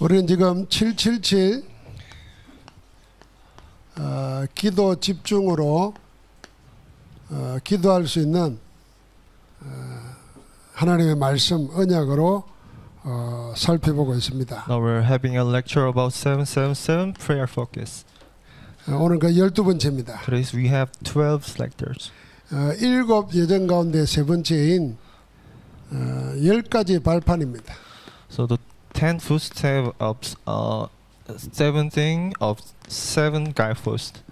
우리는 지금 777 기도 집중으로 기도할 수 있는 하나님의 말씀 언약으로 살펴보고 있습니다. Now we're having a lecture about 777 prayer focus. 오늘 그 12번째입니다. Today we have 12 lectures. 7 예정 가운데 세 번째인 10가지 발판입니다. So the 10 footsteps of 17 of 7 guideposts.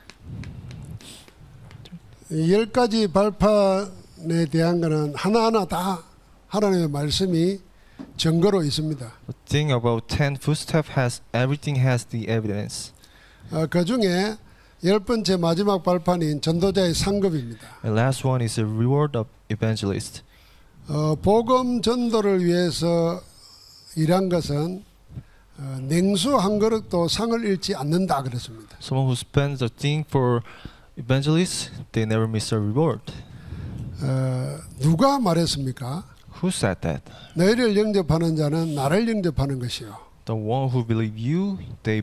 10가지 발판에 대한 것은 하나하나 다 하나님의 말씀이 증거로 있습니다. The thing about 10 footsteps has everything has the evidence. 그 중에 10번째 마지막 발판인 전도자의 상급입니다. The last one is the reward of evangelist. 복음 전도를 위해서 일한 것은 냉수 한 그릇도 상을 잃지 않는다 그랬습니다. Someone who spends a thing for evangelists, they never miss a reward. 누가 말했습니까? Who said that? 너희를 영접하는 자는 나를 영접하는 것이요. The one who believe you, they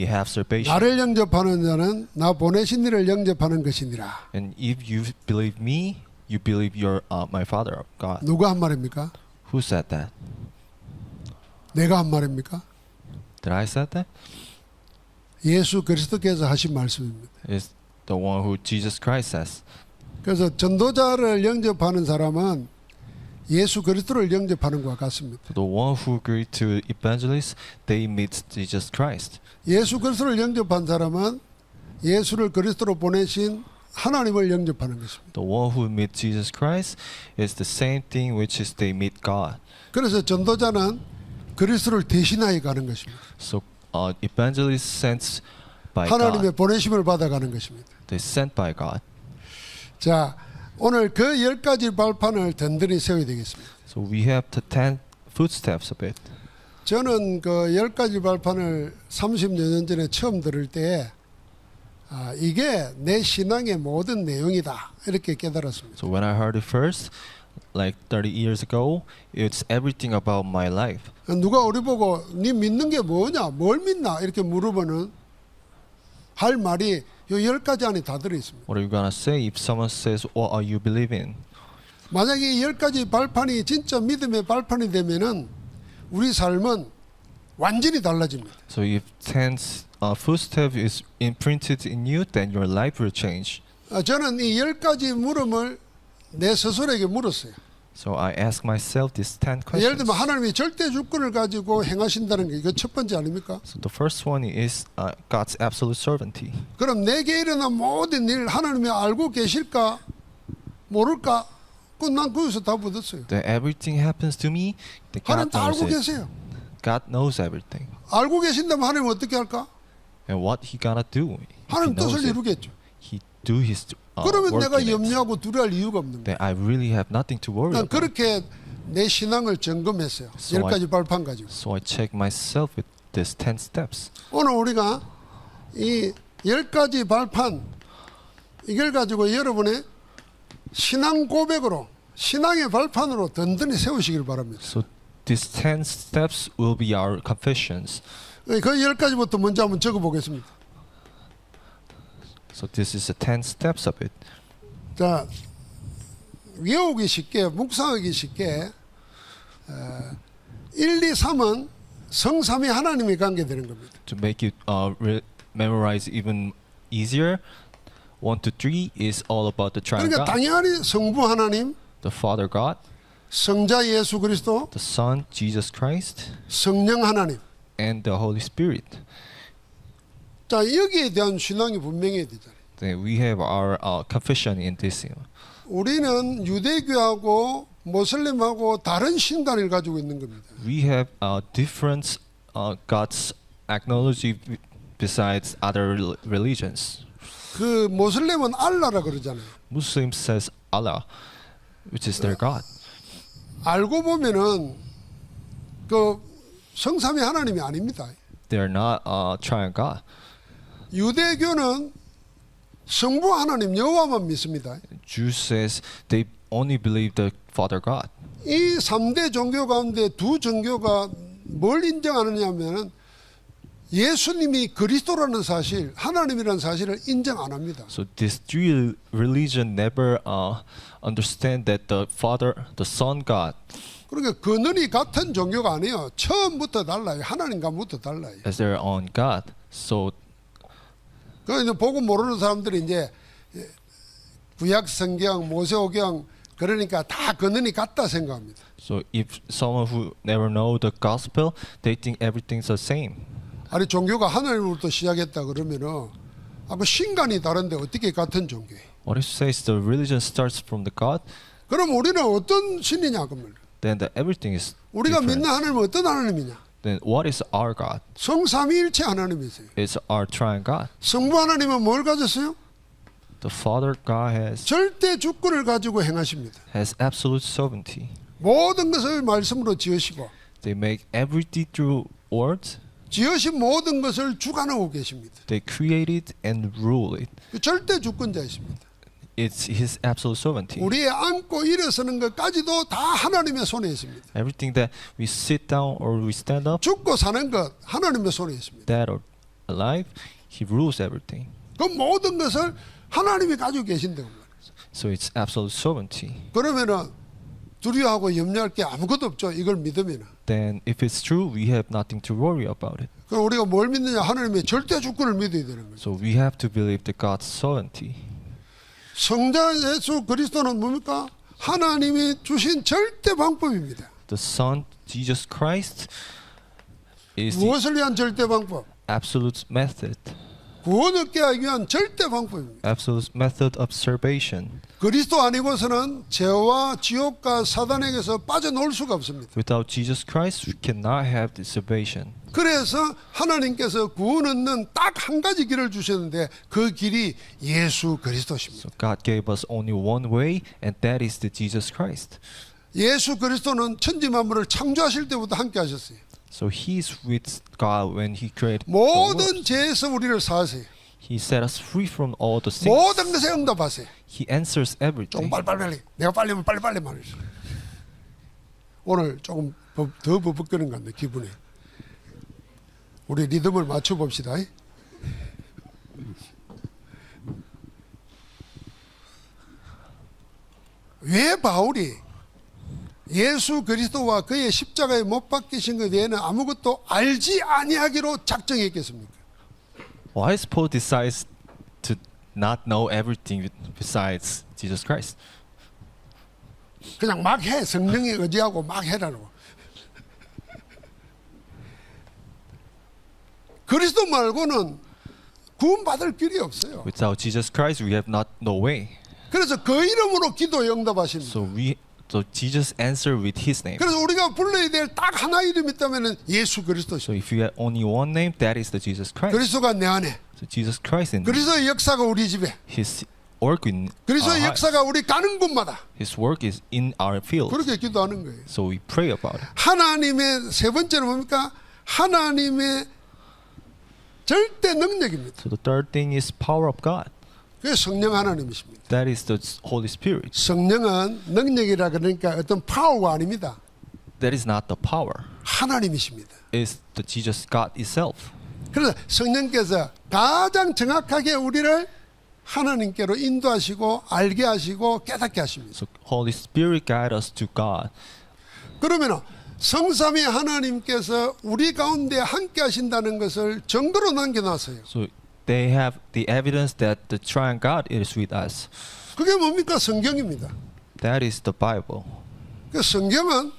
have salvation. 나를 영접하는 자는 나 보내신 이를 영접하는 것이니라. And if you believe me, you believe your my Father, God. 누가 한 말입니까? Who said that? 내가 한 말입니까? Did I said that? 예수 그리스도께서 하신 말씀입니다. It's the one who Jesus Christ says. 그래서 전도자를 영접하는 사람은 예수 그리스도를 영접하는 것과 같습니다. The one who agree to evangelists, they meet Jesus Christ. 예수 그리스도를 영접한 사람은 예수를 그리스도로 보내신 하나님을 영접하는 것입니다. The one who meet Jesus Christ is the same thing which is they meet God. 그래서 전도자는 그리스도를 대신하여 가는 것입니다. So evangelists sent by 하나님의 God. 보내심을 받아가는 것입니다. They sent by God. 자, 오늘 그 10가지 발판을 든든히 세워야 되겠습니다. So we have the 10 footsteps of it. 저는 그 10가지 발판을 30여 년 전에 처음 들을 때 이게 내 신앙의 모든 내용이다 이렇게 깨달았습니다. So when I heard it first, like 30 years ago, it's everything about my life. 누가 우리 보고 네 믿는 게 뭐냐, 뭘 믿나 이렇게 물어보는 할 말이 요 10가지 안에 다 들어있습니다. What are you gonna say if someone says, "What are you believing?" 만약에 이 10가지 발판이 진짜 믿음의 발판이 되면은 우리 삶은 완전히 달라집니다. So if 10 footstep is imprinted in you, then your life will change. 저는 이 10가지 물음을 내 스스로에게 물었어요. So I ask myself these 10 예를 questions. 들면 하나님이 절대 주권을 가지고 행하신다는 게 이거 첫 번째 아닙니까? So the first one is God's absolute sovereignty. 그럼 내게 일어난 모든 일 하나님이 알고 계실까 모를까? 그건 난 거기서 다 얻었어요. That everything happens to me, that 하나님 God 다 knows 알고 it. 계세요. God knows everything. 알고 계신다면 하나님은 어떻게 할까? And what He gonna do? If He 하나님 knows 뜻을 it, 이루겠죠. He do His 그러면 work 내가 in it. 염려하고 두려워할 이유가 없는 거예요. Then I really have nothing to worry 난 about. 그렇게 내 신앙을 점검했어요. So 10가지 발판 가지고. So I check myself with these 10 steps. 오늘 우리가 이 10가지 발판 이걸 가지고 여러분의 신앙 고백으로 신앙의 발판으로 든든히 세우시길 바랍니다. So these 10 steps will be our confessions. 그 10가지부터 먼저 한번 적어보겠습니다. So this is the 10 steps of it. 자, 외우기 쉽게 묵상하기 쉽게 1, 2, 3은 성삼위 하나님이 관계되는 겁니다. To make it memorize even easier, 1 to 3 is all about the triune 그러니까 God, 당연히 성부 하나님, the Father God, 성자 예수 그리스도, the Son Jesus Christ, 성령 하나님. and the Holy Spirit. 자, 여기에 대한 신앙이 분명해야 되잖아요. Then we have our confession in this. 우리는 유대교하고 모슬림하고 다른 신단을 가지고 있는 겁니다. We have different God's acknowledge besides other religions. 그 모슬림은 알라라 그러잖아요. Muslim says Allah, which is their God. 알고 보면은 그 성삼위 하나님이 아닙니다. They are not triune God. 유대교는 성부 하나님 여호와만 믿습니다. Jews says they only believe the Father God. 이 3대 종교 가운데 두 종교가 뭘 인정하느냐면은 예수님이 그리스도라는 사실, 하나님이라는 사실을 인정 안 합니다. So this three religion never understand that the Father, the Son, God, 그러니까 그늘이 같은 종교가 아니에요. 처음부터 달라요. 하나님과부터 달라요. as their own God. So 그 이제 보고 모르는 사람들이 이제 구약 성경, 모세오경 그러니까 다 그늘이 같다 생각합니다. so if someone who never know the gospel, they think everything's the same. 아니 종교가 하나님으로부터 시작했다 그러면은 그 신간이 다른데 어떻게 같은 종교예요? What if says the religion starts from the God? 그럼 우리는 어떤 신이냐 그러면 Then everything is 우리가 different. 믿는 하나님은 어떤 하나님이냐? Then what is our God? 성삼위일체 하나님이세요. It's our triune God. 성부 하나님은 뭘 가졌어요? The Father God 절대 주권을 가지고 행하십니다. has absolute sovereignty. 모든 것을 말씀으로 지으시고 They make everything through words. 지으신 모든 것을 주관하고 계십니다. They create it and rule it. 절대 주권자이십니다. It's His absolute sovereignty. 우리의 앉고 일어서는 것까지도 다 하나님의 손에 있습니다. Everything that we sit down or we stand up, 죽고 사는 것 하나님의 손에 있습니다. dead or alive, He rules everything. 그 모든 것을 하나님이 가지고 계신다고 말이에요. So it's absolute sovereignty. 그러면은 두려워하고 염려할 게 아무것도 없죠. 이걸 믿으면. Then if it's true, we have nothing to worry about it. 그럼 우리가 뭘 믿느냐? 하나님의 절대 주권을 믿어야 되는 거죠. So we have to believe the God's sovereignty. 성자 예수 그리스도는 뭡니까? 하나님이 주신 절대 방법입니다. The Son, Jesus Christ, is the 무엇을 위한 절대 방법? absolute method. 구원 얻게 하기 위한 절대 방법입니다. Absolute method of salvation. 그리스도 아니고서는 죄와 지옥과 사단에게서 빠져나올 수가 없습니다. Without Jesus Christ, we cannot have the salvation. 그래서 하나님께서 구원 얻는 딱 한 가지 길을 주셨는데 그 길이 예수 그리스도십니다. So God gave us only one way, and that is the Jesus Christ. 예수 그리스도는 천지 만물을 창조하실 때부터 함께 하셨어요. So He's with God when He created the world. 모든 죄에서 우리를 사하세요. He set us free from all the sins. 모든 것에 응답하세요. He answers 좀 everything. 빨리빨리. 내가 빨리면 빨리빨리 말해줘. 오늘 조금 더 버벅거리는 것 같네 기분이. 우리 리듬을 맞춰봅시다. 왜 바울이 예수 그리스도와 그의 십자가에 못 박히신 것에 대해는 아무것도 알지 아니하기로 작정했겠습니까? Why is Paul decides to not know everything besides Jesus Christ? 그냥 막 해. 성령에 의지하고 막 해라고. 그리스도 말고는 구원받을 길이 없어요. Without Jesus Christ, we have not no way. 그래서 그 이름으로 기도에 응답하십니다. So Jesus answered with His name. 그래서 우리가 불러야 될 딱 하나 이름이 있다면 예수 So 그리스도십니다. if you have only one name, that is the Jesus Christ. 그리스도가 내 안에, So Jesus Christ in 그리스도의 역사가 우리 집에, His work in our 그리스도의 hearts. 역사가 우리 가는 곳마다 His work is in our field. 그렇게 기도하는 거예요. So we pray about it. 하나님의 세 번째는 뭡니까? 하나님의 절대 능력입니다. So the third thing is power of God. 그게 성령 하나님이십니다. That is the Holy Spirit. 성령은 능력이라 그러니까 어떤 파워가 아닙니다. That is not the power. 하나님이십니다. It's the Jesus God itself. 그래서 성령께서 가장 정확하게 우리를 하나님께로 인도하시고 알게 하시고 깨닫게 하십니다. So Holy Spirit guide us to God. 그러면 성삼위 하나님께서 우리 가운데 함께 하신다는 것을 증거로 남겨놨어요. So they have the evidence that the triune God is with us. 그게 뭡니까? 성경입니다. That is the Bible. 그 성경은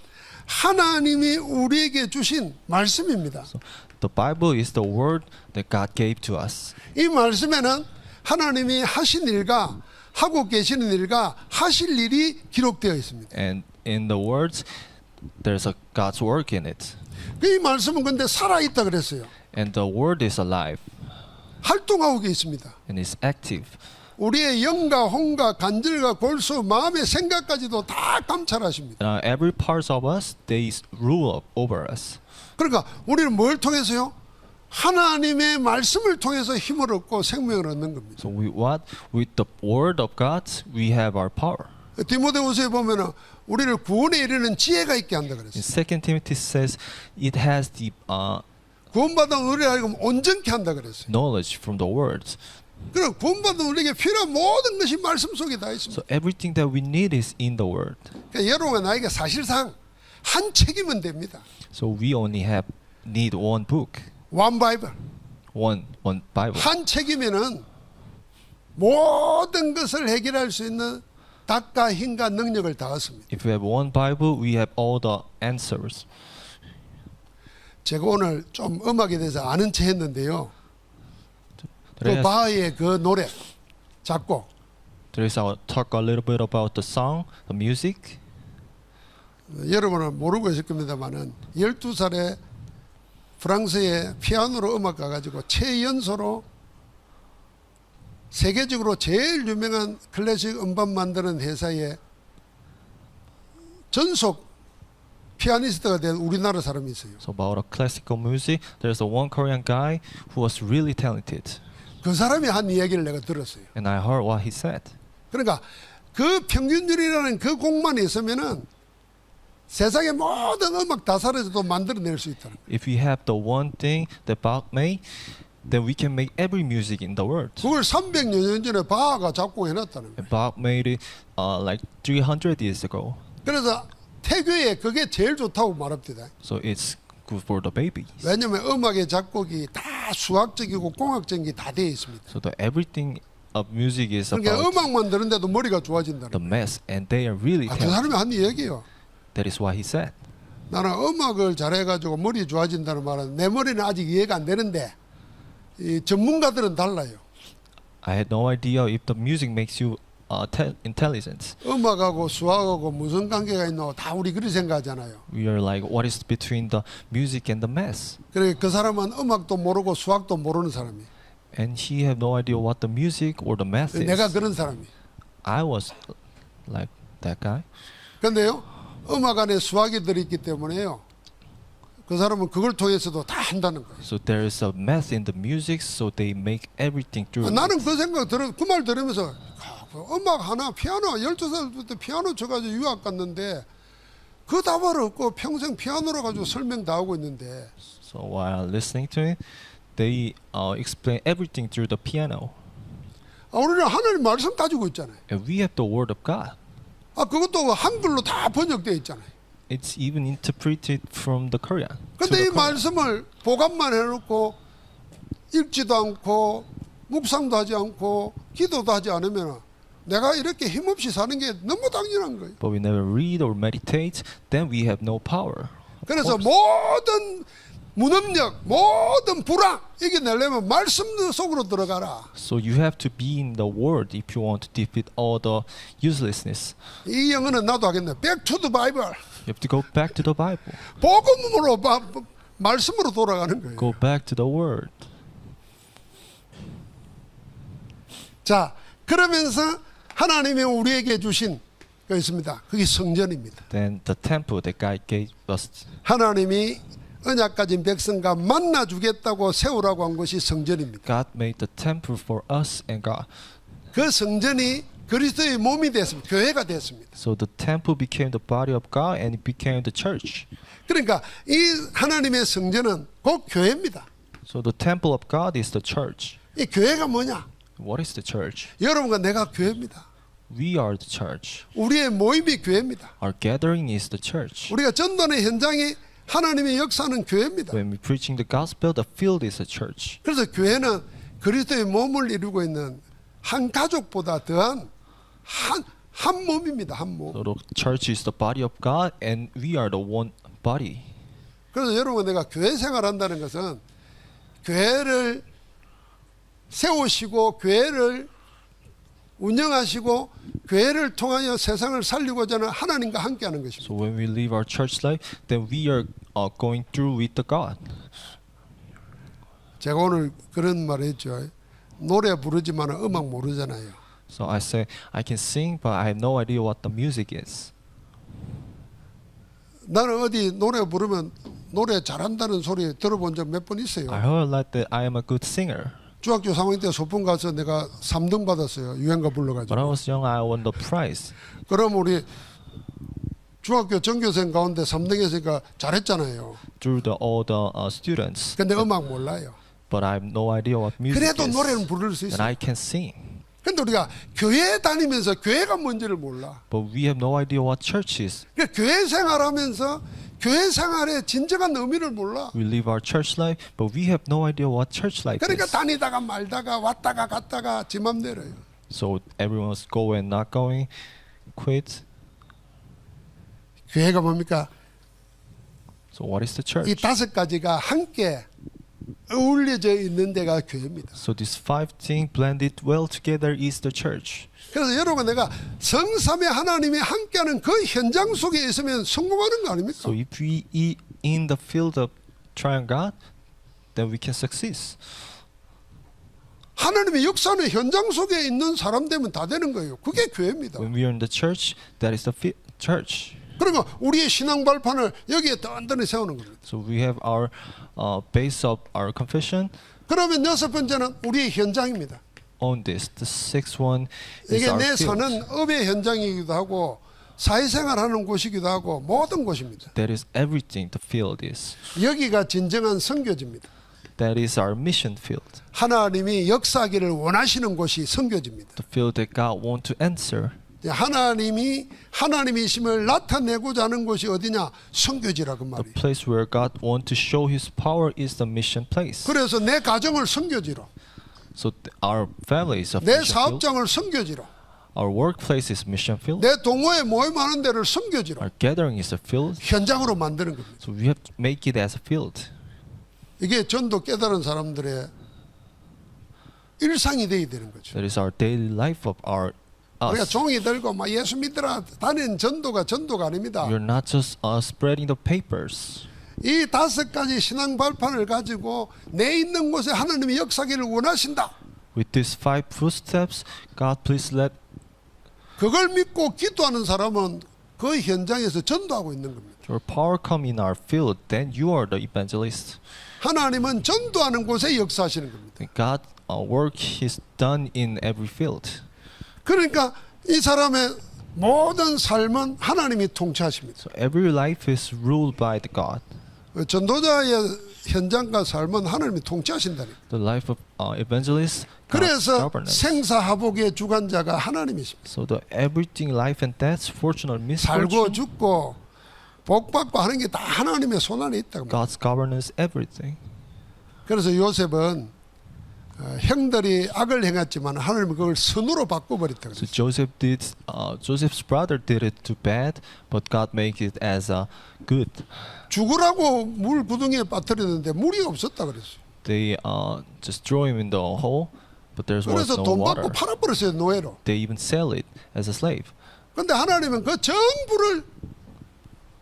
하나님이 우리에게 주신 말씀입니다. So the Bible is the word that God gave to us. 이 말씀에는 하나님이 하신 일과 하고 계시는 일과 하실 일이 기록되어 있습니다. And in the words, there's a God's work in it. 이 말씀은 근데 살아있다 그랬어요. And the word is alive 활동하고 있습니다. and is active. 우리의 영과 혼과 간절과 골수 마음의 생각까지도 다 감찰하십니다. Every part of us, they rule over us. 그러니까 우리는 뭘 통해서요? 하나님의 말씀을 통해서 힘을 얻고 생명을 얻는 겁니다. So with the word of God, we have our power. 디모데후서에 보면은 우리를 구원에 이르는 지혜가 있게 한다 In 그랬어요. 2 Timothy says it has the 구원받은 우리를 알고 온전케 한다 그랬어요. knowledge from the words. 그럼 구원받은 우리에게 필요한 모든 것이 말씀 속에 다 있습니다. So everything that we need is in the word. 그러니까 여러분과 나에게 사실상 한 책이면 됩니다. So we only need one book, One Bible. one Bible. 한 책이면은 모든 것을 해결할 수 있는 닭과 힘과 능력을 다 얻습니다. If we have one Bible, we have all the answers. 제가 오늘 좀 음악에 대해서 아는 체 했는데요. 그 Today, 바하의 그 노래, 작곡. I'll talk a little bit about the song, the music. 여러분은 모르고 있을 겁니다만은 12살에 프랑스의 피아노로 음악 가가지고 최연소로 세계적으로 제일 유명한 클래식 음반 만드는 회사의 전속 피아니스트가 된 우리나라 사람이 있어요. So about a classical music, there's a one Korean guy who was really talented, 그 사람이 한 이야기를 내가 들었어요. and I heard what he said. 그러니까 그 평균율이라는 그 곡만 있으면은 세상의 모든 음악 다 사라져도 만들어낼 수 있다는 거예요. If we have the one thing that Bach made, then we can make every music in the world. 그걸 300여 년 전에 바하가 작곡해놨다는 거예요. And Bach made it like 300 years ago. 그래서 태교에 그게 제일 좋다고 말합니다. So it's good for the babies. 왜냐하면 음악의 작곡이 다 수학적이고 공학적인 게 다 되어 있습니다. So the everything of music is 그러니까 about 음악만 들은데도 머리가 좋아진다는 the 거예요. mass, and they are really 그 talented. 사람이 한 얘기예요. That is what he said. 나는 음악을 잘해가지고 머리 좋아진다는 말은 내 머리는 아직 이해가 안 되는데 이 전문가들은 달라요. I had no idea if the music makes you intelligent. 음악하고 수학하고 무슨 관계가 있노 다 우리 그렇게 생각하잖아요. We are like, what is between the music and the mass? 그러니까 그 사람은 음악도 모르고 수학도 모르는 사람이. And he had no idea what the music or the math is. 내가 그런 사람이. I was like that guy. 근데요 음악 안에 수학이 들어있기 때문에요 그 사람은 그걸 통해서도 다 한다는 거예요. So there is a math in the music, so they make everything through. 나는 그 생각 그 말 들으면서 음악 하나 피아노 12살부터 피아노 쳐가지고 유학 갔는데 그 답을 없고 평생 피아노로 가지고 설명 다 하고 있는데 So while listening to it, they explain everything through the piano. 우리는 하나님 말씀 가지고 있잖아요. And we have the word of God. 그것도 한글로 다 번역되어 있잖아요. It's even interpreted from the Korean. to 근데 the 이 Korean. 말씀을 보관만 해놓고 읽지도 않고 묵상도 하지 않고 기도도 하지 않으면 내가 이렇게 힘없이 사는 게 너무 당연한 거예요. But we never read or meditate, then we have no power. Of 그래서 course. 모든 무능력, 모든 불안 이겨내려면 말씀 속으로 들어가라. So you have to be in the word if you want to defeat all the uselessness. 이 영어는 나도 하겠네. Back to the Bible. You have to go back to the Bible. 복음으로 말씀으로 돌아가는 거예요. Go back to the word. 자, 그러면서 하나님이 우리에게 주신 거 있습니다. 그게 성전입니다. Then the temple that God gave us. 하나님이 언약 가진 백성과 만나 주겠다고 세우라고 한 것이 성전입니다. God made the temple for us and God. 그 성전이 그리스도의 몸이 됐습니다. 교회가 됐습니다. So the temple became the body of God and it became the church. 그러니까 이 하나님의 성전은 곧 교회입니다. So the temple of God is the church. 이 교회가 뭐냐? What is the church? 여러분과 내가 교회입니다. We are the church. 우리의 모임이 교회입니다. Our gathering is the church. 우리가 전도의 현장이 하나님의 역사는 교회입니다. When we're preaching the gospel, the field is a church. 그래서 교회는 그리스도의 몸을 이루고 있는 한 가족보다 더한 한 몸입니다. 한 몸. So the church is the body of God and we are the one body. 그래서 여러분 내가 교회 생활한다는 것은 교회를 세우시고 교회를 운영하시고 교회를 통하여 세상을 살리고자 하는 하나님과 함께하는 것입니다. So when we live our church life, then we are going through with the God. 제가 오늘 그런 말을 했죠. 노래 부르지만 음악 모르잖아요. So I say, I can sing, but I have no idea what the music is. 나는 어디 노래 부르면 노래 잘한다는 소리 들어본 적 몇 번 있어요. I heard like that I am a good singer. 중학교 3학년 때 소풍 가서 내가 3등 받았어요. 유행가 When I 불러가지고. was young, I won the prize. 그럼 우리 중학교 전교생 가운데 3등 했으니까 잘했잖아요. Through all the students. 근데 음악 몰라요. But I have no idea what music 그래도 is. 노래는 부를 수 And 있어요. I can sing. 근데 우리가 교회 다니면서 교회가 뭔지를 몰라. But we have no idea what church is. 그러니까 교회 생활하면서 교회 생활의 진정한 의미를 몰라. We live our church life, but we have no idea what church life 그러니까 is. 다니다가 말다가 왔다가 갔다가 지 맘대로요. So everyone's go and not going, quit. 교회가 뭡니까? So what is the 이 church? 5가지가 함께 어울려져 있는 데가 교회입니다. So these 5 things blended well together is the church. 그래서 여러분 내가 성삼위 하나님이 함께하는 그 현장 속에 있으면 성공하는 거 아닙니까? So if we eat in the field of triune God, then we can succeed. 하나님의 역사는 현장 속에 있는 사람 되면 다 되는 거예요. 그게 교회입니다. When we are in the church, that is the church. 그러니까 우리의 신앙 발판을 여기에 든든히 세우는 겁니다. So we have our base of our confession 그러면 6번째는 우리의 현장입니다. on this. The 6th one is 이게 our 내 field. 사는 업의 현장이기도 하고 사회생활하는 곳이기도 하고 모든 곳입니다. That is everything the field is. 여기가 진정한 선교지입니다. That is our mission field. 하나님이 역사하기를 원하시는 곳이 선교지입니다. The field that God wants to answer. 하나님이 하나님이심을 나타내고자 하는 곳이 어디냐? 선교지라 그 The 말이에요. place where God wants to show His power is the mission place. 그래서 내 가정을 선교지로, So our family is a 내 mission field. 사업장을 선교지로, Our workplace is mission field. 내 동호회 모임하는 데를 선교지로 Our gathering is a field. 현장으로 만드는 겁니다. So we have to make it as a field. 이게 전도 깨달은 사람들의 일상이 되어야 되는 거죠. That is our daily life of our 우리가 us. 종이 들고 막 예수 믿으라 다니는 전도가 아닙니다. You're not just spreading the papers. 이 5가지 신앙 발판을 가지고 내 있는 곳에 하나님이 역사기를 원하신다. With these 5 footsteps, God please let 그걸 믿고 기도하는 사람은 그 현장에서 전도하고 있는 겁니다. your power come in our field. Then you are the evangelist. 하나님은 전도하는 곳에 역사하시는 겁니다. And God work is done in every field. 그러니까 이 사람의 모든 삶은 하나님이 통치하십니다. So every life is ruled by the God. 전도자의 현장과 삶은 하나님이 통치하신다니까. The life of evangelist, God's 그래서 governance. 생사화복의 주관자가 하나님이십니다. So the everything, life and death, fortune or 살고 misfortune, 죽고 복받고 하는 게 다 하나님의 손안에 있다고. God's governance, everything. 그래서 요셉은 형들이 악을 행했지만 하나님은 그걸 선으로 바꿔버렸다 So 그랬어요. Joseph's brother did it too bad, but God made it as a good. 죽으라고 물 구덩이에 빠뜨렸는데 물이 없었다 그랬어요. They just throw him in the hole, but there was 그래서 no 돈 water. 받고 팔아버렸어요 노예로. They even sell it as a slave. 그런데 하나님은 그 전부를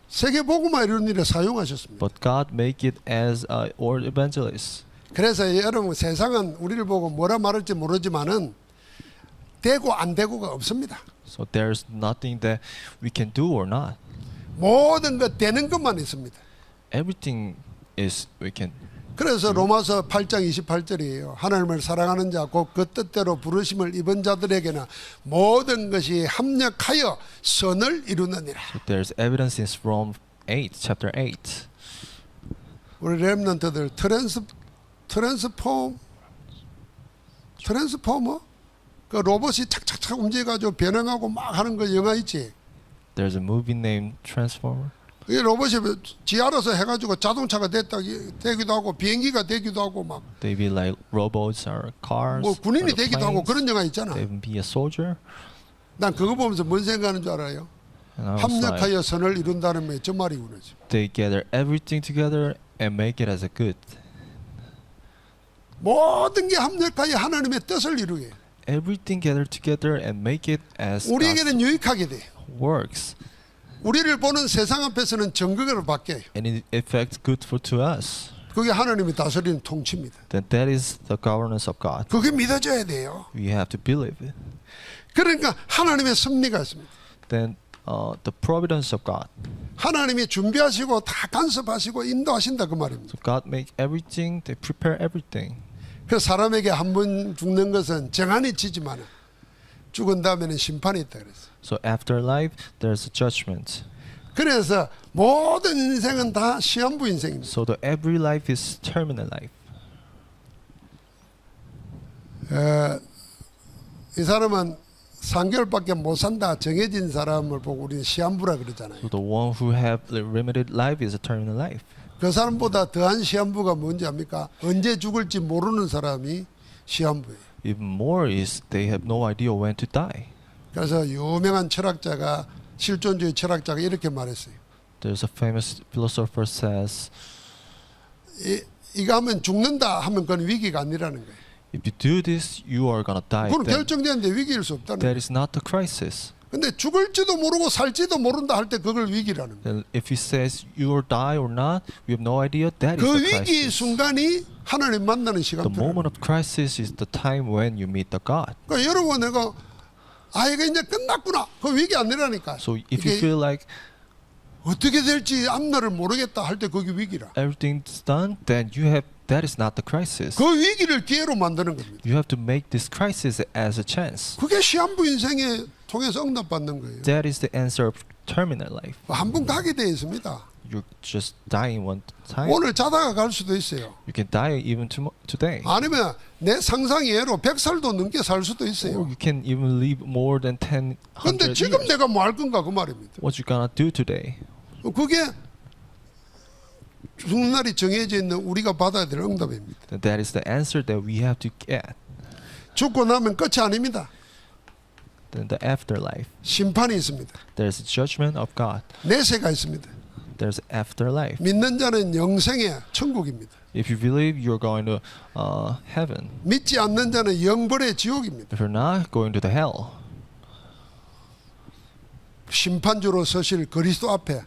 세계복음화 이런 일에 사용하셨습니다. But God make it as a or evangelist. 그래서 여러분 세상은 우리를 보고 뭐라 말할지 모르지만은 되고 안 되고가 없습니다. So there's nothing that we can do or not. 모든 것 되는 것만 있습니다. Everything is we can. 그래서 로마서 8장 28절이에요. 하나님을 사랑하는 자 곧 그 뜻대로 부르심을 입은 자들에게는 모든 것이 합력하여 선을 이루느니라. So there's evidence in Rome 8, chapter 8. 우리 렘넌트들 트랜스포머 그 로봇이 착착착 움직여가지고 변형하고 막 하는 거 영화 있지. There's a movie named Transformer. 이 로봇이 지 알아서 해가지고 자동차가 되기도 하고 비행기가 되기도 하고 막 뭐 They be like robots or cars. 군인이 or the 되기도 하고 planes. 그런 영화 있잖아. They even be a soldier. 난 그거 보면서 뭔 생각하는 줄 알아요? And I was like, 합력하여 선을 이룬다는 게 저 말이 오네지. they gather everything together and make it as a good. 모든 게 합력하여 하나님의 뜻을 이루게. Everything gather together and make it as God's 우리에게는 유익하게 돼. works. 우리를 보는 세상 앞에서는 정극으로 바뀌어요. And it affects good for to us. 그게 하나님이 다스리는 통치입니다. Then that is the governance of God. 그게 믿어져야 돼요. We have to believe it. 그러니까 하나님의 섭리가 있습니다. Then the providence of God. 하나님이 준비하시고 다 간섭하시고 인도하신다 그 말입니다. So God make everything. They prepare everything. 그래서 사람에게 한 번 죽는 것은 정한이 지지만 죽은 다음에는 심판이 있다 그랬어. So after life, there's a judgment. 그래서 모든 인생은 다 시한부 인생입니다. So the every life is terminal life. 이 사람은 3개월밖에 못 산다 정해진 사람을 보고 우리는 시한부라 그러잖아요. So the one who have limited life is a terminal life. 그 사람보다 더한 시한부가 뭔지 압니까? 언제 죽을지 모르는 사람이 시한부예요. Even more is they have no idea when to die. 그래서 유명한 철학자가 실존주의 철학자가 이렇게 말했어요. There's a famous philosopher says, 이거 하면 죽는다 하면 그건 위기가 아니라는 거예요. if you do this, you are gonna die. 그건 Then 결정되는데 위기일 수 없다는 that 거예요. is not the crisis. 근데 죽을지도 모르고 살지도 모른다 할 때 그걸 위기라는 거예요. Then if he says you will die or not, we have no idea. That is 그 the 위기 crisis. 순간이 하나님 만나는 The 시간표. moment of crisis is the time when you meet the God. 그러니까 여러분 내가 이거 이제 끝났구나. 그 위기 아니라니까. So if you 이게 feel like 어떻게 될지 앞날을 모르겠다 할 때 그게 위기라. everything's done, then that is not the crisis. 그 위기를 기회로 만드는 겁니다. You have to make this crisis as a chance. 그게 시한부 인생에 통해서 응답받는 거예요. That is the answer of terminal life. 한 번 가게 되어 있습니다. You're just dying one time. 오늘 자다가 갈 수도 있어요. You can die even today. 아니면 내 상상외로 100살도 넘게 살 수도 Or 있어요. you can even live more than 10, 근데 100 지금 years. 내가 뭐 할 건가 그 말입니다. What you gonna do today? 그게 죽는 날이 정해져 있는 우리가 받아야 될 응답입니다. Then that is the answer that we have to get. 죽고 나면 끝이 아닙니다. Then the afterlife. 심판이 있습니다. There's a judgment of God. 내세가 있습니다. There's afterlife. 믿는 자는 영생의 천국입니다. If you believe, you're going to heaven. 믿지 않는 자는 영벌의 지옥입니다. If you're not, going to the hell. 심판주로 서실 그리스도 앞에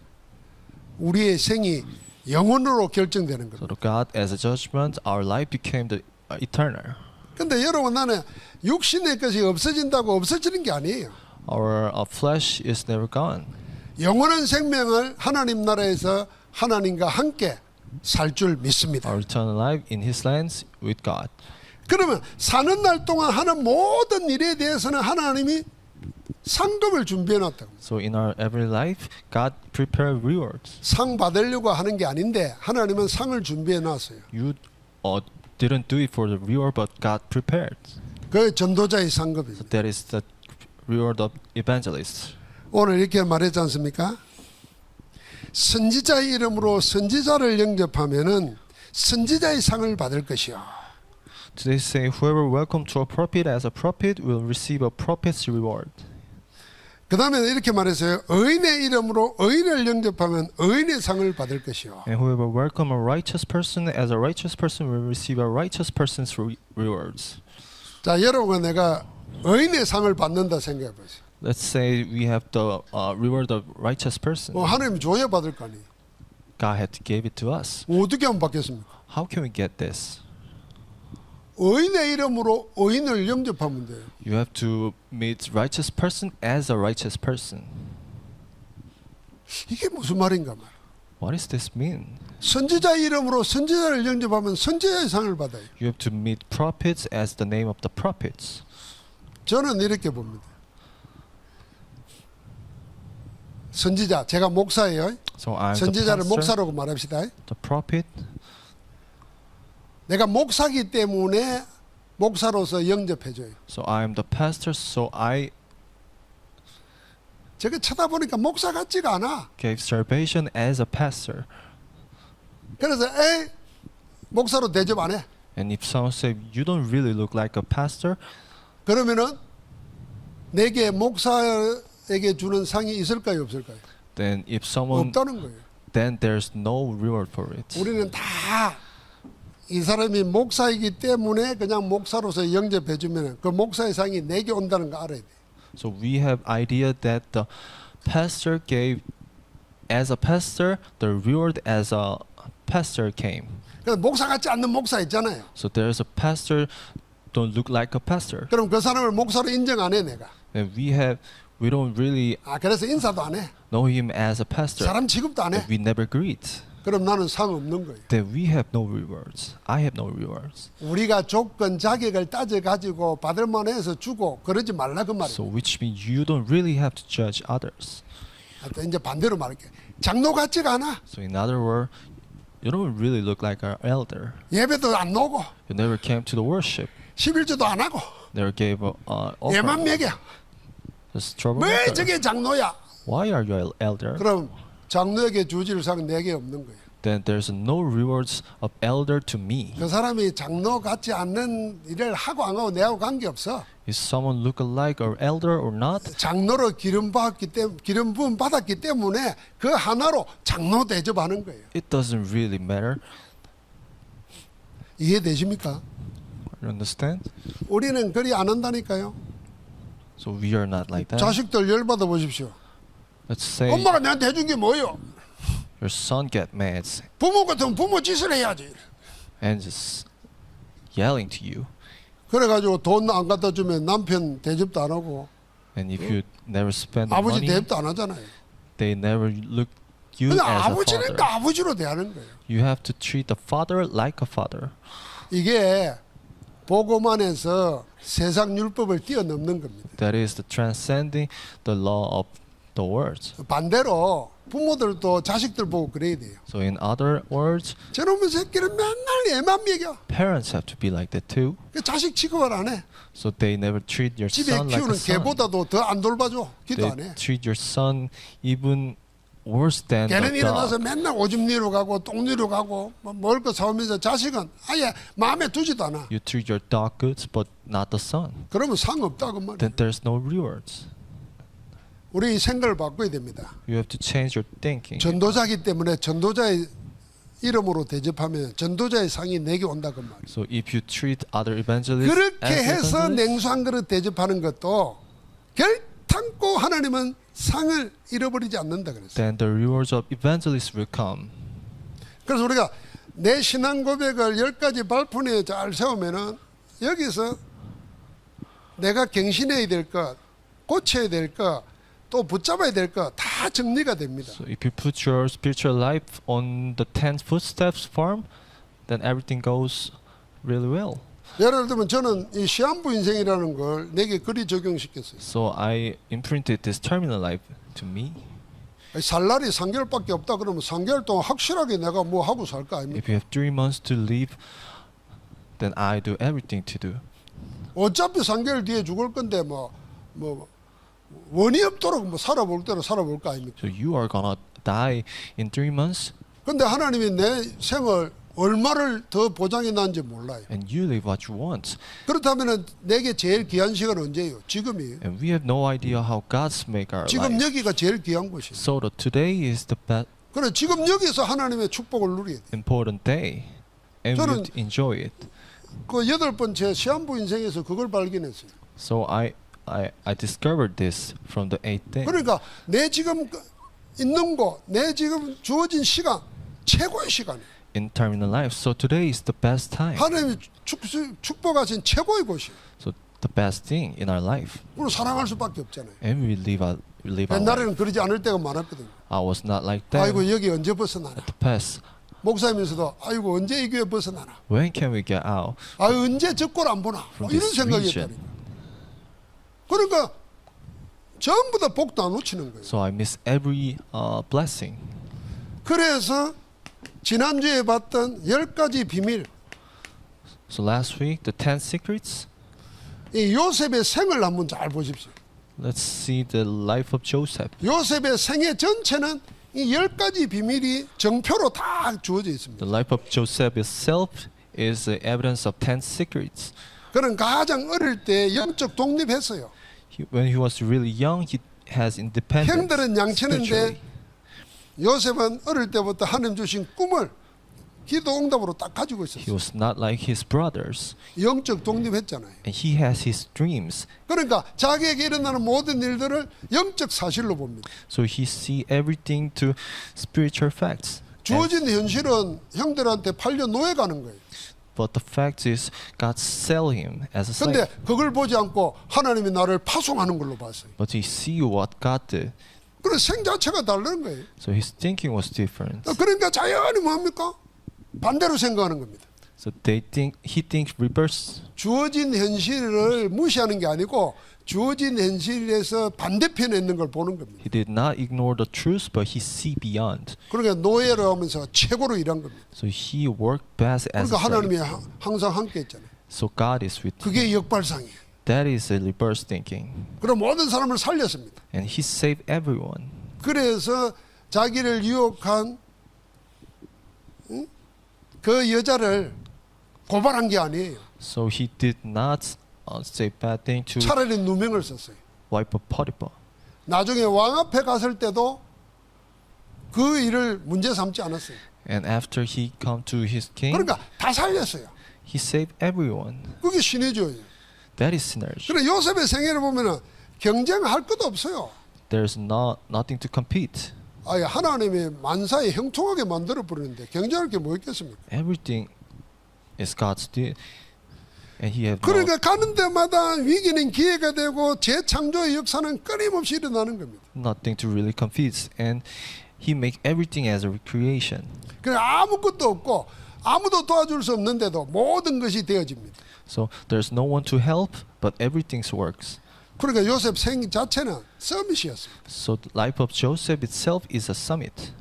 우리의 생이 영원으로 결정되는 So 겁니다. to God, as a judgment, our life became the eternal. 근데 여러분 나는 육신의 것이 없어진다고 없어지는 게 아니에요. Our flesh is never gone. 영원한 생명을 하나님 나라에서 하나님과 함께 살 줄 믿습니다. Our eternal life in His lands with God. 그러면 사는 날 동안 하는 모든 일에 대해서는 하나님이 상급을 준비해 놨다고. So in our every life, God prepared rewards. 상 받으려고 하는 게 아닌데 하나님은 상을 준비해 놨어요. You didn't do it for the reward, but God prepared. 그 전도자의 상급입니다. That is the reward of evangelists. 오늘 이렇게 말했지 않습니까? 선지자의 이름으로 선지자를 영접하면은 선지자의 상을 받을 것이요. Today say, whoever welcomed to a prophet as a prophet will receive a prophet's reward. 그 다음에 이렇게 말했어요. 의인의 이름으로 의인을 영접하면 의인의 상을 받을 것이요. And whoever welcome a righteous person as a righteous person will receive a righteous person's rewards. 자, 여러분 내가 의인의 상을 받는다 생각해 보세요. Let's say we have the reward of righteous person. 하나님 줘야 받을 거 아니에요. God had to give it to us. 어떻게 하면 받겠습니까? How can we get this? 의인의 이름으로 의인을 영접하면 돼요. You have to meet righteous person as a righteous person. 이게 무슨 말인가 말. What does this mean? 선지자 이름으로 선지자를 영접하면 선지자의 상을 받아요. You have to meet prophets as the name of the prophets. 저는 이렇게 봅니다. 선지자, 제가 목사예요. So I'm the 선지자를 pastor, 목사라고 말합시다. the prophet. 내가 목사기 때문에 목사로서 영접해줘요. So I'm the pastor, so I 제가 쳐다보니까 목사 같지가 않아. gave salvation as a pastor. 그래서 목사로 대접 안 해. And if someone say you don't really look like a pastor, 그러면은 내게 목사에게 주는 상이 있을까요, 없을까요? then if someone 없다는 거예요. then there's no reward for it. 우리는 다 이 사람이 목사이기 때문에 그냥 목사로서 영접해 주면 그 목사의 상이 내게 온다는 거 알아야 돼. So we have idea that the pastor gave as a pastor, the reward as a pastor came. 그래서 목사 같지 않는 목사 있잖아요. So there's a pastor don't look like a pastor. 그럼 그 사람을 목사로 인정 안 해 내가. And we don't really 그래서 인사도 안 해. know him as a pastor. 사람 취급도 안 해. We never greet. 그럼 나는 상 없는 거예요. then we have no rewards. I have no rewards. 우리가 조건 자격을 따져 가지고 받을 만해서 주고 그러지 말라 그 말이에요. So which means you don't really have to judge others. 이제 반대로 말할게. 장로 같지가 않아. So in other words, you don't really look like our elder. 예배도 안 나오고 You never came to the worship. 11조도 안 하고 Never gave a 얘만 offering. 먹여. Just 왜 troublemaker. 저게 장로야? Why are you elder? 그럼 장로에게 주어질 상 4개 없는 거예요. Then there's no rewards of elder to me. 그 사람이 장로 같지 않는 일을 하고 안 하고 내하고 관계없어. Is someone look alike or elder or not? 장로로 기름 부음 받았기 때문에 그 하나로 장로 대접하는 거예요. It doesn't really matter. 이해되십니까? You understand? 우리는 그리 안 한다니까요. So we are not like that. 자식들 열받아 보십시오. Let's say 엄마가 나한테 해준 게 뭐예요? your son get mad 부모 같으면 부모 짓을 해야지. and just yelling to you. 그래가지고 돈 안 갖다 주면 남편 대접도 안 하고 And if you never spend the 아버지 money, 대접도 안 하잖아요. they never look you 그냥 as a father. 아버지니까 아버지로 대하는 거예요. You have to treat the father like a father. 이게 보고만해서 세상 율법을 뛰어넘는 겁니다. That is the transcending the law of the words. 반대로 부모들도 자식들 보고 그래야 돼요. So in other words, 저놈의 새끼는 맨날 애만 먹여. parents have to be like that too. 그 자식 취급을 안 해. So they never treat your 집에 son like 키우는 a son. 개보다도 더 안 돌봐줘. 기도 안 They 해. treat your son even worse than 걔는 the 일어나서 dog. 맨날 오줌 니로 가고 똥 니로 가고 뭐 먹을 거 사오면서 자식은 아예 마음에 두지도 않아. You treat your dog good, but not the son. 그러면 상 없다 그 말이야. Then there's no rewards. 우리 생각을 바꿔야 됩니다. You have to change your thinking. 전도자기 때문에 전도자의 이름으로 대접하면 전도자의 상이 내게 온다 그 말이야. So if you treat other evangelists 그렇게 as 해서 evangelists, 냉수 한 그릇 대접하는 것도 결탄코 하나님은 상을 잃어버리지 않는다 그랬어요. then the rewards of evangelists will come. 그래서 우리가 내 신앙 고백을 10가지 발판에 잘 세우면은 여기서 내가 갱신해야 될 것, 고쳐야 될 것, 또 붙잡아야 될 것 다 정리가 됩니다. So if you put your spiritual life on the 10 footsteps form, then everything goes really well. 예를 들면 저는 이 시한부 인생이라는 걸 내게 그리 적용시켰어요. So I imprinted this terminal life to me. 살 날이 3개월밖에 없다 그러면 3개월 동안 확실하게 내가 뭐 하고 살 거 아닙니까? If you have 3 months to live, then I do everything to do. 어차피 3개월 뒤에 죽을 건데 뭐 원이 없도록 뭐 살아볼 대로 살아볼 거 아닙니까? So you are gonna die in 3 months, 근데 하나님이 내 생을 얼마를 더 보장해 놨는지 몰라요. and you live what you want. 그렇다면 내게 제일 귀한 시간 언제예요? 지금이에요. And we have no idea how God's make our 지금 life. 여기가 제일 귀한 곳이에요. So the today is the best 그래 지금 여기서 하나님의 축복을 누려야 돼. important day, and we 저는- have to enjoy it. 그 8번째 시한부 인생에서 그걸 발견했어요. So I discovered this from the 8th day. 그러니까 내 지금 있는 곳, 내 지금 주어진 시간 최고의 시간이에요. In terminal life. So today is the best time. 하나님이 축복하신 최고의 곳이에요. So the best thing in our life. 그리고 사랑할 수밖에 없잖아요. And we live our life. 옛날에는 그러지 않을 때가 많았거든요. I was not like that 아이고 여기 언제 벗어나나. at the past. 목사이면서도 아이고 언제 이 교회 벗어나나. When can we get out? 아유 언제 저 꼴 안 보나. 뭐 이런 this 생각이 region. 했다니까. 그러니까 전부 다 복 다 놓치는 거예요. So I miss every blessing. 그래서 지난주에 봤던 10가지 비밀, So last week, the 10 secrets. 이 요셉의 생을 한번 잘 보십시오. Let's see the life of Joseph. 요셉의 생애 전체는 이 10가지 비밀이 정표로 다 주어져 있습니다. The life of Joseph itself is the evidence of 10 secrets. 그는 가장 어릴 때 영적 독립했어요. When he was really young, he has independence. 형들은 양치는데 spiritually. 요셉은 어릴 때부터 하나님 주신 꿈을 기도 응답으로 딱 가지고 He 있었어요. was not like his brothers, 영적 독립했잖아요. and he has his dreams. 그러니까 자기에게 일어나는 모든 일들을 영적 사실로 봅니다. So he see everything to spiritual facts. 주어진 현실은 형들한테 팔려 노예 가는 거예요. But the fact is, God sell him as a slave. 근데 그걸 보지 않고 하나님이 나를 파송하는 걸로 봤어요. But he see what God did. 그래 생 자체가 다른 거예요. So his thinking was different. 그러니까 자연히 뭡니까? 반대로 생각하는 겁니다. So he thinks reverse. 주어진 현실을 무시하는 게 아니고 주어진 현실에서 반대편에 있는 걸 보는 겁니다. He did not ignore the truth, but he see beyond. 그러니까 노예를 하면서 최고로 일한 겁니다. So he worked best as 그러니까 a slave. 하나님이 항상 함께 했잖아요. So God is with him. 그게 역발상이에요. That is a reverse thinking. 그럼 모든 사람을 살렸습니다. And he saved everyone. 그래서 자기를 유혹한 그 여자를 고발한 게 아니에요. So he did not say bad thing to 차라리 누명을 썼어요. wife of Potiphar. 나중에 왕 앞에 갔을 때도 그 일을 문제 삼지 않았어요. And after he come to his king, 그러니까 다 살렸어요. he saved everyone. 그게 신의주의예요. That is synergy. 그래 요셉의 생애를 보면은 경쟁할 것도 없어요. There's nothing to compete. 아예 하나님이 만사에 형통하게 만들어 버리는데 경쟁할 게 뭐 있겠습니까? Everything is God's deal. And he have 그러니까 가는 데마다 위기는 기회가 되고 재창조의 역사는 끊임없이 일어나는 겁니다. nothing to really compete. And he make everything as a recreation. 그래 아무것도 없고 아무도 도와줄 수 없는데도 모든 것이 되어집니다. So there's no one to help, but everything works. 그러니까 요셉 생 자체는 서밋이었습니다. So the life of Joseph itself is a summit.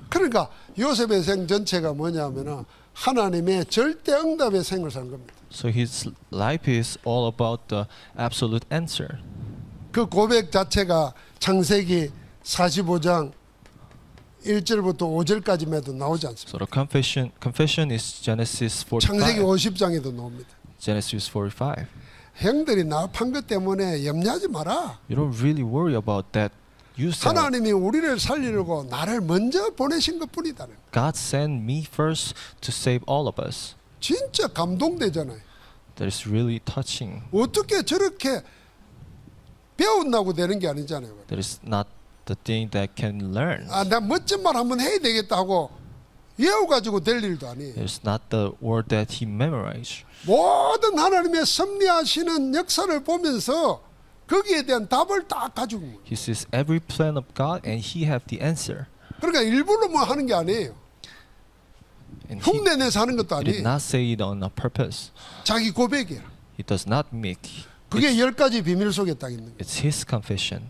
그러니까 요셉의 생 전체가 뭐냐면은 하나님의 절대 응답의 생을 산 겁니다. So his life is all about the absolute answer. 그 고백 자체가 창세기 45장 1절부터 5절까지에도 나오지 않습니다. So the confession is Genesis 창세기 45. 50장에도 나옵니다. Genesis 45. 형들이 나판 것 때문에 염려하지 마라. You don't really worry about that. You said 하나님이 우리를 살리려고 나를 먼저 보내신 것뿐이다. God sent me first to save all of us. 진짜 감동되잖아요. That is really touching. 어떻게 저렇게 배운다고 되는 게 아니잖아요. That is not the thing that can learn. 아, 나 멋진 말 한번 해야 되겠다 하고 외워가지고 될 일도 아니에요. It's not the word that he memorized. 모든 하나님의 섭리하시는 역사를 보면서 거기에 대한 답을 딱 가지고 있는 거예요. He sees every plan of God and he have the answer. 그러니까 일부러 뭐 하는 게 아니에요. And he 흉내내서 하는 것도 did 아니에요. not say it on a purpose. 자기 고백이에요. He does not make. 그게 10가지 비밀 속에 딱 있는 거예요. It's his confession.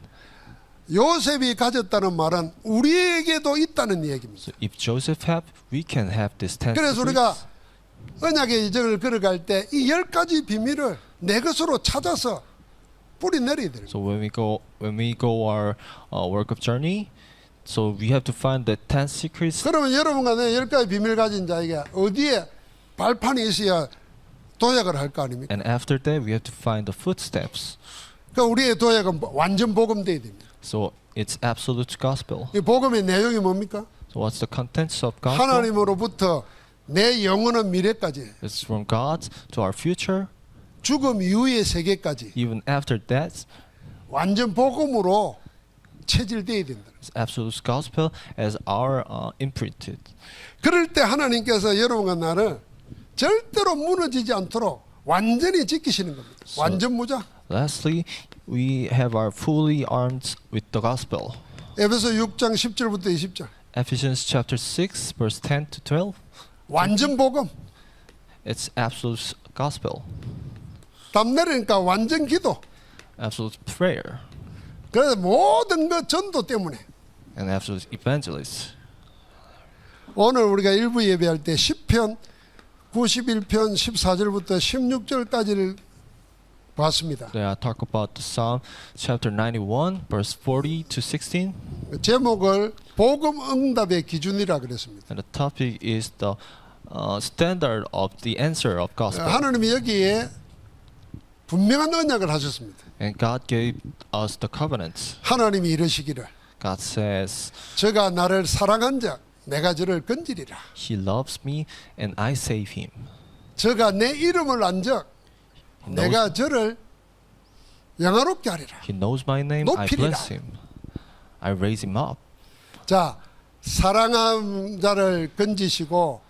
요셉이 가졌다는 말은 우리에게도 있다는 얘기입니다. So if Joseph have, we can have this 10 그래서 우리가 secrets. 언약의 이정을 걸어갈 때 이 10가지 비밀을 내 것으로 찾아서 뿌리 내려야 돼요. So when we go our work of journey, so we have to find the 10 secrets. 그러면 여러분과 내 10가지 비밀 가진 자에게 어디에 발판이 있어야 도약을 할 거 아닙니까? And after that, we have to find the footsteps. 그러니까 우리의 도약은 완전 복음돼야 됩니다. So it's absolute gospel. 이 복음의 내용이 뭡니까? So what's the contents of gospel? 하나님으로부터 내 영원한 미래까지, It's from God to our future, 죽음 이후의 세계까지 even after that. 완전 복음으로 체질돼야 된다. It's absolute gospel as our imprinted. 그럴 때 하나님께서 여러분과 나를 절대로 무너지지 않도록 완전히 지키시는 겁니다. 완전 무장. Lastly, we have our fully armed with the gospel. 에베소 6장 10절부터 20절. Ephesians chapter 6, verse 10 to 12. 완전 복음. It's absolute gospel, 담 내리니까 완전 기도. absolute prayer, 그래서 모든 것 전도 때문에 and absolute evangelist. 오늘 우리가 일부 예배할 때 10편 91편 14절부터 16절까지를 봤습니다. They talk about the Psalm chapter 91, verse 40 to 16. 제목을 복음 응답의 기준이라 그랬습니다. And the topic is the standard of the answer of gospel. 하나님이 여기에 분명한 언약을 하셨습니다. And God gave us the covenants. 하나님이 이러시기를 God says, 저가 나를 사랑한 자 내가 저를 건지리라. He loves me and I save him. 저가 내 이름을 안적 He knows, 내가 저를 영화롭게 하리라. he knows my name, I 높이리라. bless him. I raise him up. 자, 사랑한 자를 건지시고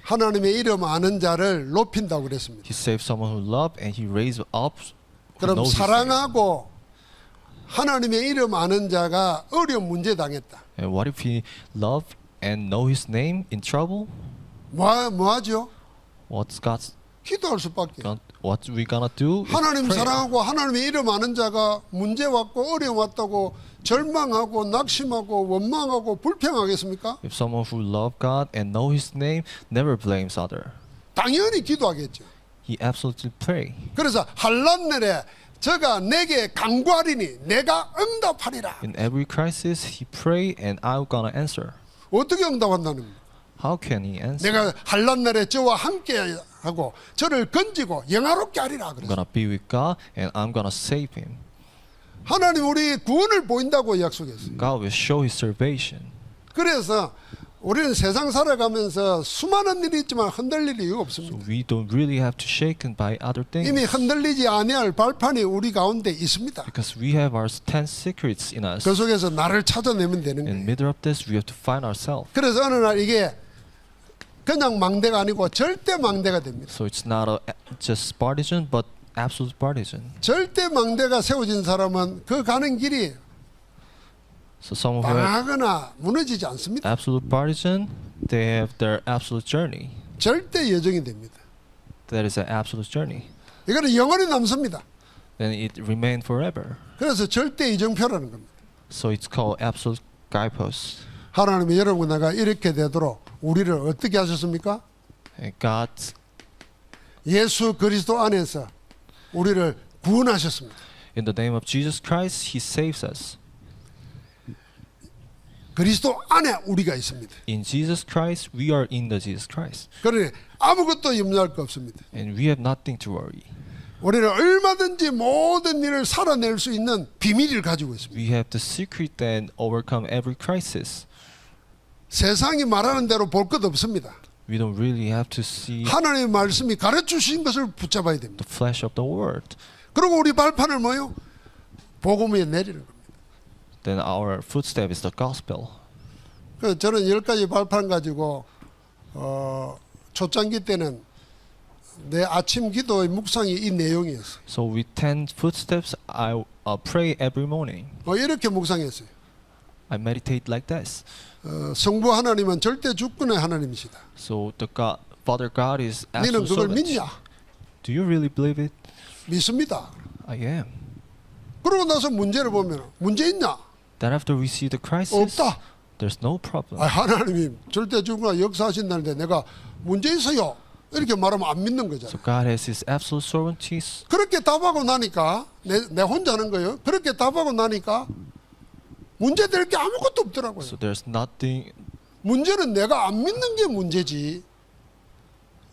하나님의 이름 아는 자를 높인다고 그랬습니다. He saves someone who loves and he raises up. Who 그럼 knows his name. 사랑하고 하나님의 이름 아는 자가 어려운 문제 당했다. And what if we love and know His name in trouble? 뭐 하죠? What's God's 기도할 수밖에. what we gonna do? is 하나님 pray. 사랑하고 하나님의 이름 아는 자가 문제 왔고 어려움 왔다고 절망하고 낙심하고 원망하고 불평하겠습니까? If someone who love God and know His name never blames other, 당연히 기도하겠죠. he absolutely pray. 그래서 한란날에 저가 내게 간구하리니 내가 응답하리라. In every crisis, he pray and I'm gonna answer. 어떻게 응답한다는 거예요? How can he answer? 내가 한란날에 저와 함께 하고 저를 건지고 영화롭게 하리라. I'm 그래서 gonna be with God and I'm gonna save him. 하나님 우리 구원을 보인다고 약속했어요. God will show His salvation. 그래서 우리는 세상 살아가면서 수많은 일이 있지만 흔들릴 이유가 So 없습니다. we don't really have to shaken by other 이미 things 흔들리지 아니할 발판이 우리 가운데 있습니다. because we have our 10 secrets in us. 그 속에서 나를 찾아내면 되는 In the 거예요. middle of this, we have to find ourselves. 그래서 어느 날 이게 그냥 망대가 아니고 절대 망대가 됩니다. So it's not just partisan, but absolute partisan. 절대 망대가 세워진 사람은 그 가는 길이 So someone who has 방하거나 무너지지 않습니다. absolute partisan, they have their absolute journey. 절대 여정이 됩니다. That is an absolute journey. 이거는 영원히 남습니다. Then it remain forever. 그래서 절대 이정표라는 겁니다. So it's called absolute guidepost. 하나님이 여러분과 내가 이렇게 되도록 우리를 어떻게 하셨습니까? And God, 예수 그리스도 안에서 우리를 구원하셨습니다. in the name of Jesus Christ, He saves us. 그리스도 안에 우리가 있습니다. In Jesus Christ, we are in the Jesus Christ. 그러니 아무것도 염려할 거 없습니다. And we have nothing to worry. 우리는 얼마든지 모든 일을 살아낼 수 있는 비밀을 가지고 있습니다. We have the secret that overcome every crisis. 세상이 말하는 대로 볼 것 없습니다. We don't really have to see 하나님의 말씀이 가르쳐주신 것을 붙잡아야 됩니다. the flesh of the word. 그리고 우리 발판을 뭐요? 복음 위에 내리는 겁니다. Then our footstep is the gospel. 그 저는 10가지 발판 가지고 초창기 때는 내 아침 기도의 묵상이 이 내용이었어요. So with 10 footsteps, I pray every morning. 이렇게 묵상했어요. I meditate like this. 성부 하나님은 절대 주권의 하나님이시다. So the God, Father God is 너는 absolute 그걸 sovereignty. 믿냐? Do you really believe it? 믿습니다. I am. 그러고 나서 문제를 보면 문제 있냐? Then after we see the crisis, 없다. there's no problem. 하나님이 절대 주권과 역사하신다는데 내가 문제 있어요. 이렇게 말하면 안 믿는 So 거잖아요. God has His absolute sovereignty. 그렇게 답하고 나니까 내 혼자 하는 거예요. 그렇게 답하고 나니까 문제 될 게 아무것도 없더라고요. So there's nothing. 문제는 내가 안 믿는 게 문제지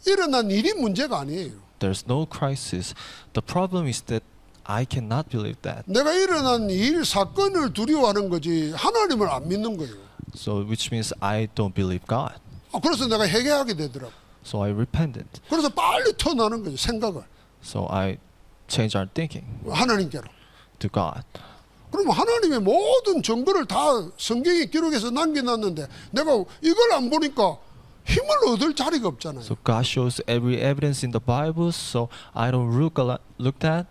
일어난 일이 문제가 아니에요. There's no crisis. The problem is that I cannot believe that. 내가 일어난 일 사건을 두려워하는 거지 하나님을 안 믿는 거예요. So which means I don't believe God. 그래서 내가 회개하게 되더라고. So I repented. 그래서 빨리 터나는 거죠. 생각을 So I changed our thinking 하나님께로. to God. 그러면 하나님의 모든 증거를 다 성경에 기록해서 남겨놨는데 내가 이걸 안 보니까 힘을 얻을 자리가 없잖아요. So God shows every evidence in the Bible. So I don't look that.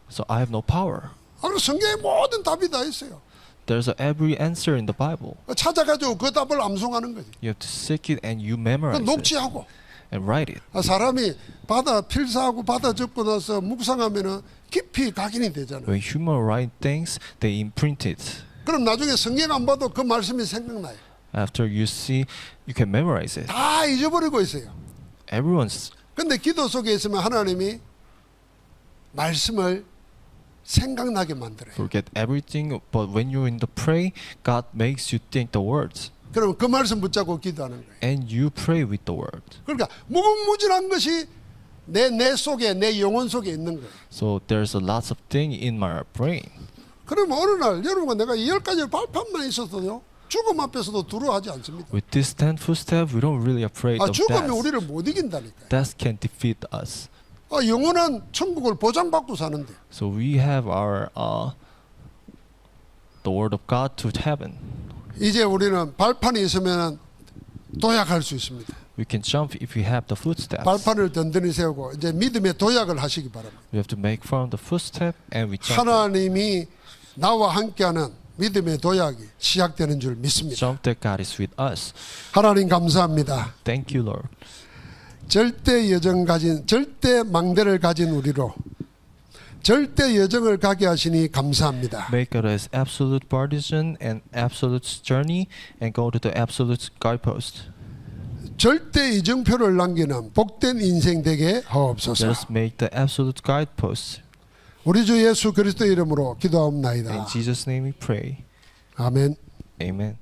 So I have no power. 그래서 성경에 모든 답이 다 있어요. There's every answer in the Bible. 찾아가지고 그 답을 암송하는 거지. You have to seek it and you 그 memorize it 녹취하고 and write it. 사람이 받아 필사하고 받아 적고 나서 묵상하면은 깊이 각인이 되잖아요. When human write things, they imprint it. 그럼 나중에 성경 안 봐도 그 말씀이 생각나요. After you see, you can memorize it. 다 잊어버리고 있어요. Everyone's 근데 기도 속에 있으면 하나님이 말씀을 생각나게 만들어요. forget everything, but when you're in the pray, God makes you think the words, 그러면 그 말씀 붙잡고 기도하는 거예요. and you pray with the word. 그러니까 무궁무진한 것이 내 속에 내 영혼 속에 있는 거예요. So there's a lots of things in my brain. 그러면 어느 날 여러분과 내가 10가지 발판만 있어도요. 죽음 앞에서도 두려워하지 않습니다. With this 10 footsteps, we don't really afraid of 죽음이 death. 우리를 못 이긴다니까요. Death can defeat us. 영원한 천국을 보장받고 사는데 So we have our the word of God to heaven. 이제 우리는 발판이 있으면 도약할 수 있습니다. We can jump if we have the footsteps. 발판을 든든히 세우고 이제 믿음의 도약을 하시기 바랍니다. We have to make firm the footstep and we jump. 하나님이 나와 함께하는 믿음의 도약이 시작되는 줄 믿습니다. Jump that God is with us. 하나님 감사합니다. Thank you, Lord. 절대 망대를 가진 우리로 절대 여정을 가게 하시니 감사합니다. Make us absolute partisan and absolute journey and go to the absolute guidepost. 절대 이정표를 남기는 복된 인생 되게 하옵소서. Let us make the absolute guidepost. 우리 주 예수 그리스도 이름으로 In 기도하옵나이다. Jesus' name we pray. 아멘. Amen.